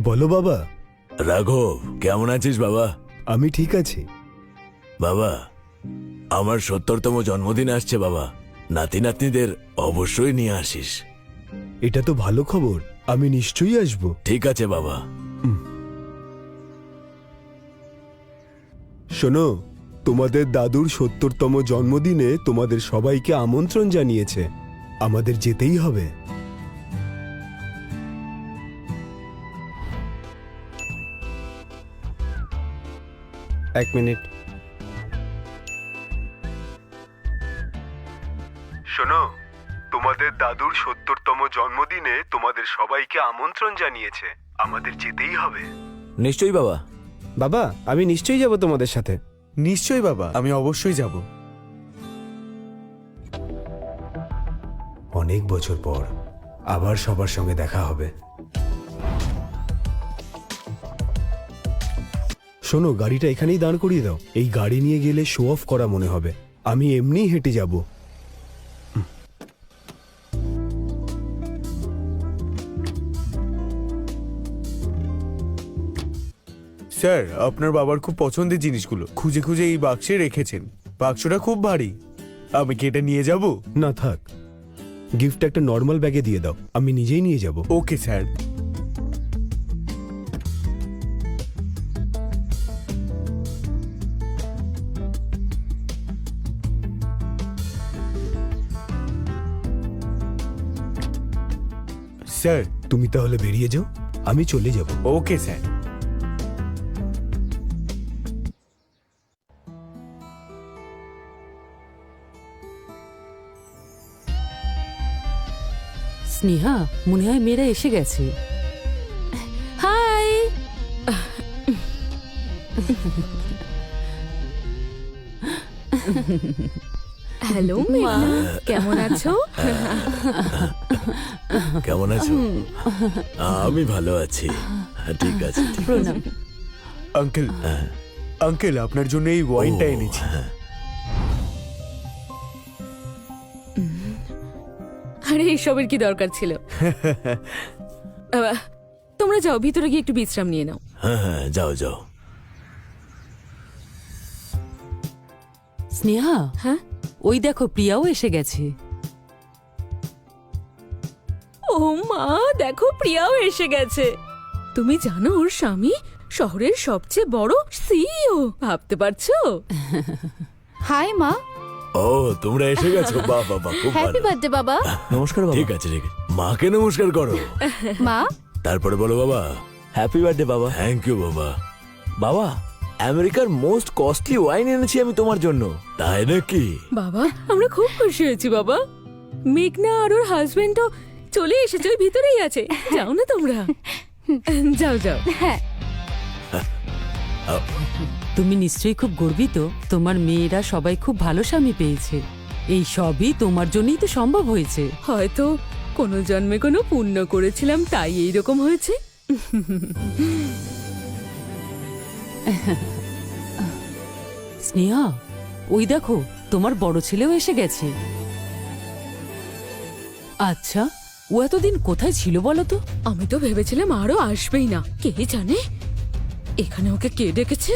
বলো বাবা। রাঘব, কেমন আছিস বাবা? আমি ঠিক আছি। বাবা, আমার ৭০তম জন্মদিন আসছে বাবা। নাতি নাতনিদের অবশ্যই নিয়ে আসিস। এটা তো ভালো খবর, আমি নিশ্চয়ই আসবো। ঠিক আছে বাবা। শোনো, তোমাদের দাদুর ৭০তম জন্মদিনে তোমাদের সবাইকে আমন্ত্রণ জানিয়েছে। আমাদের যেতেই হবে। এক মিনিট। শোনো, তোমাদের দাদুর ৭০তম জন্মদিনে তোমাদের সবাইকে আমন্ত্রণ জানিয়েছে। আমাদের যেতেই হবে। নিশ্চয়ই বাবা। বাবা, আমি নিশ্চয়ই যাব তোমাদের সাথে। নিশ্চয়ই বাবা, আমি অবশ্যই যাব। অনেক বছর পর আবার সবার সঙ্গে দেখা হবে। শোনো, গাড়িটা এখানেই দাঁড় করিয়ে দাও। এই গাড়ি নিয়ে গেলে শো অফ করা মনে হবে। আমি এমনিই হেঁটে যাব। স্যার, আপনার বাবার খুব পছন্দের জিনিসগুলো খুঁজে খুঁজে এই বাক্সে রেখেছেন। বাক্সটা খুব ভারী। আমি কি এটা নিয়ে যাব? না থাক, গিফটটা একটা নর্মাল ব্যাগে দিয়ে দাও, আমি নিজেই নিয়ে যাব। Okay sir. স্যার। তুমি তাহলে বেরিয়ে যাও, আমি চলে যাব। Okay sir. স্নেহা, মনে হয় মেয়েরা এসে গেছে। হাই। হ্যালো মা, কেমন আছো? কেমন আছো? আমি ভালো আছি। ঠিক আছে। প্রণাম। আঙ্কেল, আঙ্কেল, আপনার জন্য এই ওয়াইনটা এনেছি। আরে এসবের কি দরকার ছিল? তোমরা যাও, ভিতরে গিয়ে একটু বিশ্রাম নিয়ে নাও। হ্যাঁ হ্যাঁ, যাও যাও। স্নেহা, হ্যাঁ, ওই দেখো প্রিয়াও এসে গেছে। ও মা, দেখো প্রিয়াও এসে গেছে। তুমি জানো ওর স্বামী শহরের সবচেয়ে বড় সিইও, ভাবতে পারছো? হাই মা। ও, তোমরা এসে গেছো? বাহ বাহ বাহ, খুব হ্যাপি ভালো। বার্থডে বাবা। নমস্কার বাবা। ঠিক আছে ঠিক আছে, মাকে নমস্কার করো। মা। তারপরে বলো বাবা হ্যাপি বার্থডে বাবা। থ্যাংক ইউ বাবা। বাবা, আমেরিকার মোস্ট কস্টলি ওয়াইন এনেছি আমি তোমার জন্য। তাই নাকি? বাবা, আমরা খুব খুশি হয়েছি বাবা। মেঘনা আর ওর হাজবেন্ডও চলে এসেছে, ওই ভিতরেই আছে। যাও না তোমরা, যাও যাও। হ্যাঁ, তুমি নিশ্চয়ই খুব গর্বিত। তোমার মেয়েরা সবাই খুব ভালো স্বামী পেয়েছে। এই সবই তোমার জন্যই তো সম্ভব হয়েছে। হয়তো কোনো জন্মে কোনো পুণ্য করেছিলাম, তাই এইরকম হয়েছে। স্নেহা, ওই দেখো তোমার বড় ছেলেও এসে গেছে। আচ্ছা, ও এতদিন কোথায় ছিল বলো তো? আমি তো ভেবেছিলাম আরো আসবেই না। কে জানে এখানে ওকে কে ডেকেছে।